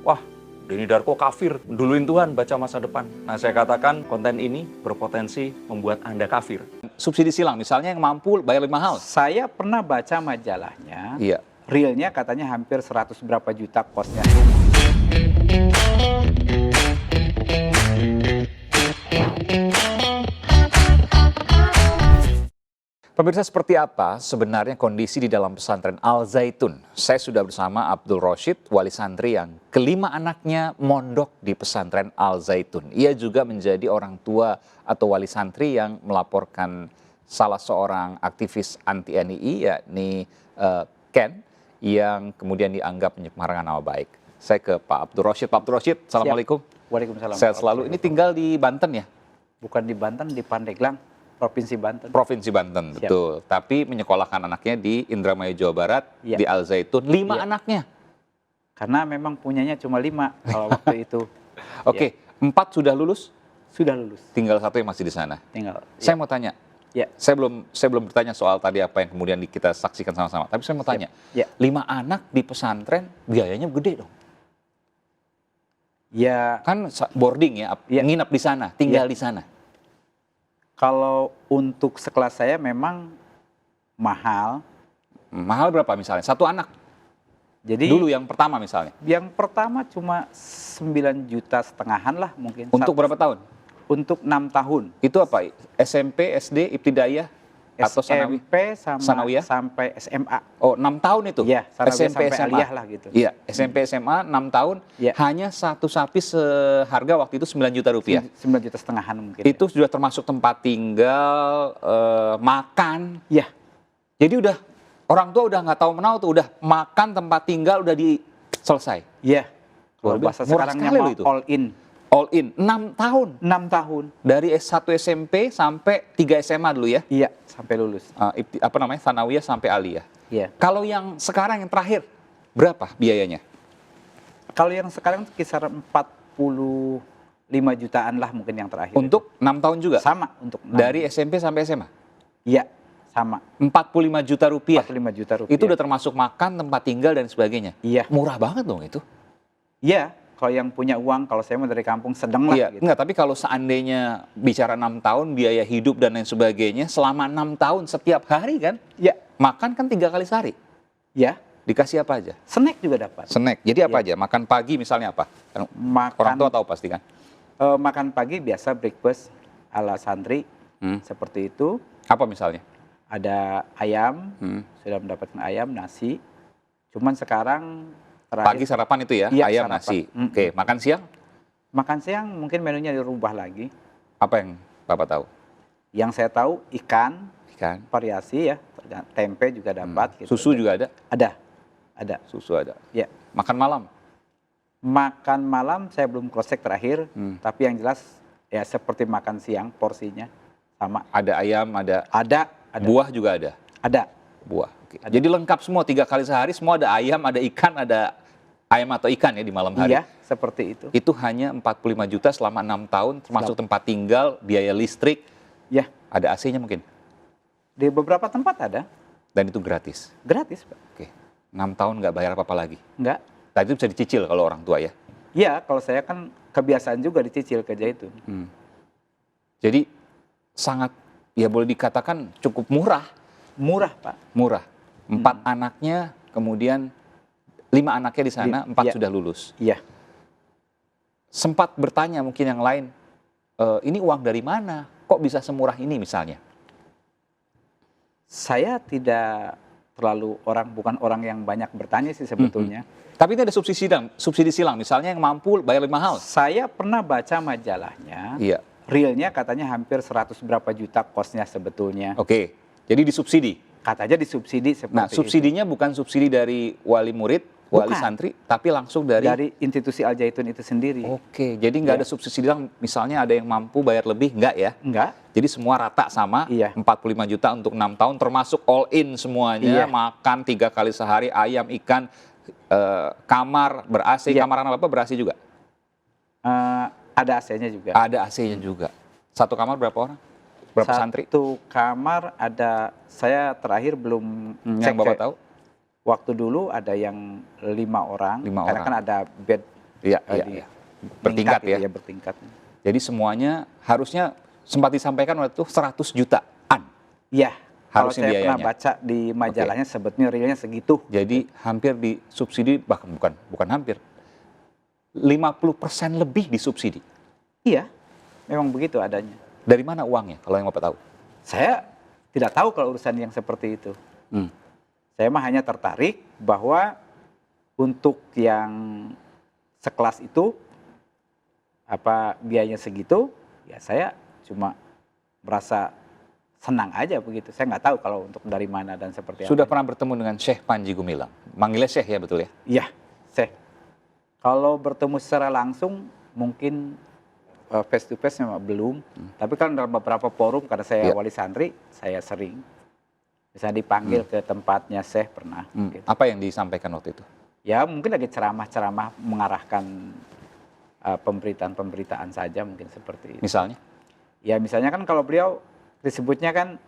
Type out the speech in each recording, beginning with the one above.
wah Denny Darko kafir, duluin Tuhan, baca masa depan. Nah saya katakan konten ini berpotensi membuat Anda kafir. Subsidi silang, misalnya yang mampu bayar lebih mahal. Saya pernah baca majalahnya, Iya. realnya katanya hampir 100 berapa juta kosnya. Pemirsa, seperti apa sebenarnya kondisi di dalam pesantren Al Zaitun? Saya sudah bersama Abdul Roshid, wali santri yang kelima anaknya mondok di pesantren Al Zaitun. Ia juga menjadi orang tua atau wali santri yang melaporkan salah seorang aktivis anti-NII, yakni Ken, yang kemudian dianggap pencemaran nama baik. Saya ke Pak Abdul Roshid. Pak Abdul Roshid, Assalamualaikum. Waalaikumsalam. Sehat selalu. Ini tinggal di Banten ya? Bukan di Banten, di Pandeglang, Provinsi Banten. Provinsi Banten, Siap. betul. Tapi menyekolahkan anaknya di Indramayu, Jawa Barat, Ya. di Al Zaitun. 5 Ya. anaknya. Karena memang punyanya cuma 5 kalau waktu itu. Oke, 4 sudah lulus, Sudah lulus, tinggal 1 yang masih di sana. tinggal. Saya mau tanya, Ya. saya belum bertanya soal tadi apa yang kemudian kita saksikan sama-sama. Tapi saya mau tanya, Ya. 5 anak di pesantren biayanya gede dong. Ya, Kan boarding ya, Ya. nginep di sana, tinggal Ya. di sana. kalau untuk sekelas saya memang mahal. Mahal berapa misalnya? 1 anak. Jadi Dulu yang pertama misalnya. yang pertama cuma 9,5 juta lah mungkin. Untuk berapa tahun? Untuk 6 tahun. Itu apa? SMP, SD, Ibtidaiyah? Atau Sanawi? SMP sama Sanawiyah? sampai SMA. Oh, 6 tahun itu? Iya, Sanawiyah SMP, sampai SMA. aliyah lah gitu. Iya, SMP, SMA 6 tahun, Iya. hanya 1 sapi seharga waktu itu 9 juta rupiah. 9,5 juta mungkin. Itu sudah termasuk tempat tinggal, makan. Ya, Jadi udah, orang tua udah nggak tahu menau tuh, udah makan, tempat tinggal, udah selesai. ya. Luar Kalau biasa. bahasa Murah sekarangnya sekali mau loh itu. all in. All in, 6 tahun. 6 tahun. Dari S1 SMP sampai 3 SMA dulu ya. Iya, sampai lulus. Apa namanya, Sanawiyah sampai aliyah. Iya. Kalau yang sekarang yang terakhir, berapa biayanya? Kalau yang sekarang kisaran 45 jutaan lah mungkin yang terakhir. Untuk 6 tahun juga? Sama untuk 6. Dari SMP sampai SMA? Iya, sama. 45 juta rupiah? 45 juta rupiah. Itu udah termasuk makan, tempat tinggal, dan sebagainya? Iya. Murah banget dong itu? Iya, kalau yang punya uang, kalau saya mau dari kampung sedang lah Iya, gitu. enggak, tapi kalau seandainya bicara 6 tahun, biaya hidup dan lain sebagainya, selama 6 tahun setiap hari kan, Iya, makan kan 3 kali sehari. ya. Dikasih apa aja? Snack juga dapat. Snack. Jadi apa Iya. aja? Makan pagi misalnya apa? Yang Makan orang tua tahu pasti kan? makan pagi biasa breakfast ala santri seperti itu. Apa misalnya? Ada ayam, sudah mendapatkan ayam, nasi. Cuman sekarang Pagi terakhir sarapan itu ya, Iya, ayam, sarapan. nasi. Oke, makan siang? makan siang mungkin menunya dirubah lagi. Apa yang Bapak tahu? Yang saya tahu ikan, Ikan. variasi ya, tempe juga dapat. Gitu. Susu juga ada? Ada. Susu ada. Ya. Makan malam? Makan malam saya belum cross check terakhir, tapi yang jelas ya seperti makan siang porsinya sama. Ada ayam, ada Ada. buah juga ada? Ada. Buah. Oke. Jadi lengkap semua, 3 kali sehari semua ada ayam, ada ikan, ada ayam atau ikan ya di malam hari? Iya, seperti itu. Itu hanya 45 juta selama 6 tahun, termasuk tempat tinggal, biaya listrik, Ya, ada AC-nya mungkin? di beberapa tempat ada. Dan itu gratis? Gratis, Pak. Oke. 6 tahun nggak bayar apa-apa lagi? Enggak. Tadi itu bisa dicicil kalau orang tua ya? Iya, kalau saya kan kebiasaan juga dicicil ke Zaitun. Jadi sangat, ya boleh dikatakan cukup murah. Murah, Pak. Murah. 4 anaknya, kemudian 5 anaknya di sana, 4 Iya. sudah lulus. Iya. Sempat bertanya mungkin yang lain, ini uang dari mana? Kok bisa semurah ini misalnya? Saya tidak terlalu bukan orang yang banyak bertanya sih sebetulnya. Tapi ini ada subsidi silang, misalnya yang mampu bayar lebih mahal. Saya pernah baca majalahnya. Iya. Realnya katanya hampir 100 berapa juta kosnya sebetulnya. Oke, jadi disubsidi. Katanya disubsidi seperti Nah, subsidinya bukan subsidi dari wali murid, wali Bukan. santri, tapi langsung itu. dari... Dari institusi Al Zaitun itu sendiri. Oke, jadi nggak ada subsidi silang, misalnya ada yang mampu bayar lebih, nggak ya? Enggak. Jadi semua rata sama, Iya. 45 juta untuk 6 tahun, termasuk all in semuanya, Iya. makan 3 kali sehari, ayam, ikan, kamar, ber-AC, Iya. kamar apa, ber-AC juga? Ada AC-nya juga. Ada AC-nya juga. Satu kamar berapa orang? Berapa santri? Satu kamar ada, saya terakhir belum Yang Bapak tahu? Waktu dulu ada yang 5 orang. 5 Karena orang. kan ada bed Iya, eh, iya, di- iya. Bertingkat meningkat ya. gitu bertingkat. Jadi semuanya harusnya sempat disampaikan waktu itu 100 jutaan. Iya, kalau Harusnya saya pernah biayanya. baca di majalahnya sebetulnya realnya segitu. Jadi hampir disubsidi, bahkan bukan hampir, 50% lebih disubsidi. Iya, memang begitu adanya. Dari mana uangnya kalau yang Bapak tahu? Saya tidak tahu kalau urusan yang seperti itu. Hmm. Saya mah hanya tertarik bahwa untuk yang sekelas itu apa biayanya segitu, ya saya cuma merasa senang aja begitu. Saya nggak tahu kalau untuk dari mana dan seperti Sudah apa. pernah bertemu dengan Syekh Panji Gumilang? Manggilnya Syekh ya, betul ya? Iya, saya. Kalau bertemu secara langsung mungkin face to face memang belum. Tapi kan dalam beberapa forum karena saya Iya. wali santri, saya sering bisa dipanggil ke tempatnya Syekh pernah. Gitu. Apa yang disampaikan waktu itu? Ya mungkin lagi ceramah-ceramah mengarahkan pemberitaan-pemberitaan saja mungkin seperti itu. Misalnya? Ya misalnya kan kalau beliau disebutnya kan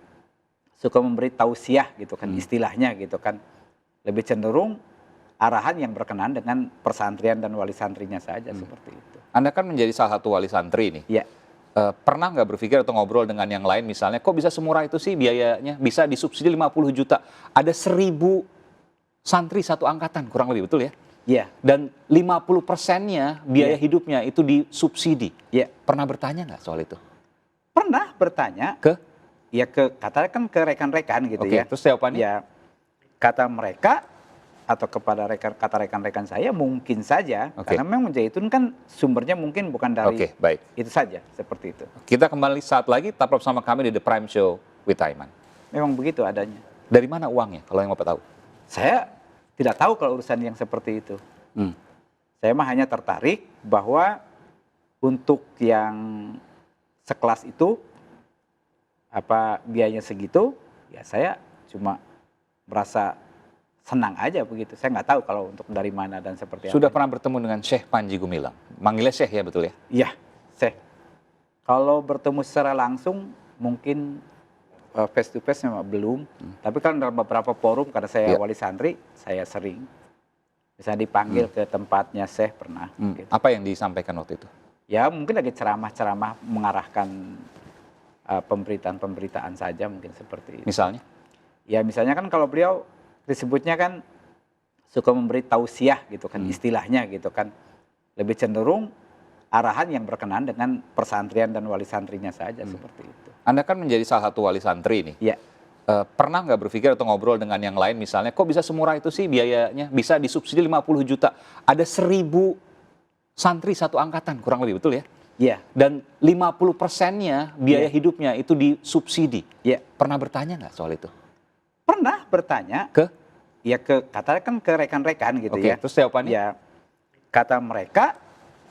suka memberi tausiah gitu kan istilahnya gitu kan. Lebih cenderung arahan yang berkenaan dengan pesantren dan wali santrinya saja seperti itu. Anda kan menjadi salah satu wali santri nih. Ya, Pernah nggak berpikir atau ngobrol dengan yang lain misalnya, kok bisa semurah itu sih biayanya? Bisa disubsidi 50 juta. Ada 1.000 santri satu angkatan, kurang lebih, betul ya? ya, Dan 50%-nya biaya hidupnya itu disubsidi. ya. Pernah bertanya nggak soal itu? Pernah bertanya, Ke? ya katakan ke rekan-rekan gitu Oke, ya. terus jawabannya? Ya, kata mereka atau kepada kata rekan-rekan saya mungkin saja Oke. karena memang Zaitun kan sumbernya mungkin bukan dari Oke, baik. itu saja seperti itu. Kita kembali saat lagi, tetap bersama kami di The Prime Show with Aiman. Memang begitu adanya. Dari mana uangnya kalau yang Bapak tahu? Saya tidak tahu kalau urusan yang seperti itu. Saya mah hanya tertarik bahwa untuk yang sekelas itu apa biayanya segitu, ya saya cuma merasa senang aja begitu. Saya nggak tahu kalau untuk dari mana dan seperti Sudah apa. pernah bertemu dengan Syekh Panji Gumilang? Manggilnya Syekh ya, betul ya? Iya, saya. Kalau bertemu secara langsung mungkin face to face memang belum. Tapi kan dalam beberapa forum karena saya Iya. wali santri, saya sering bisa dipanggil ke tempatnya Syekh pernah. Gitu. Apa yang disampaikan waktu itu? Ya mungkin lagi ceramah-ceramah mengarahkan pemberitaan-pemberitaan saja mungkin seperti itu. Misalnya? Ya misalnya kan kalau beliau disebutnya kan suka memberi tausiah gitu kan istilahnya gitu kan. Lebih cenderung arahan yang berkenaan dengan pesantren dan wali santrinya saja seperti itu. Anda kan menjadi salah satu wali santri nih. Ya, Pernah nggak berpikir atau ngobrol dengan yang lain misalnya, kok bisa semurah itu sih biayanya? Bisa disubsidi 50 juta. Ada 1.000 santri satu angkatan, kurang lebih, betul ya? ya, Dan 50%-nya biaya hidupnya itu disubsidi. ya. Pernah bertanya nggak soal itu? Pernah bertanya, Ke? ya katakan ke rekan-rekan gitu Oke, ya. terus jawabannya? Ya, kata mereka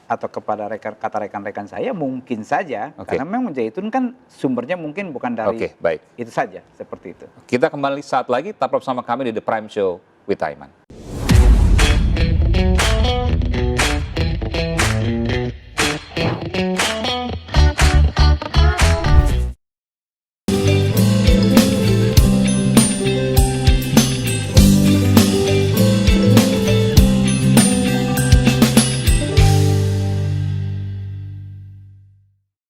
atau kepada kata rekan-rekan saya mungkin saja Oke. karena memang Zaitun kan sumbernya mungkin bukan dari Oke, baik. itu saja seperti itu. Kita kembali saat lagi, tetap bersama kami di The Prime Show with Aiman.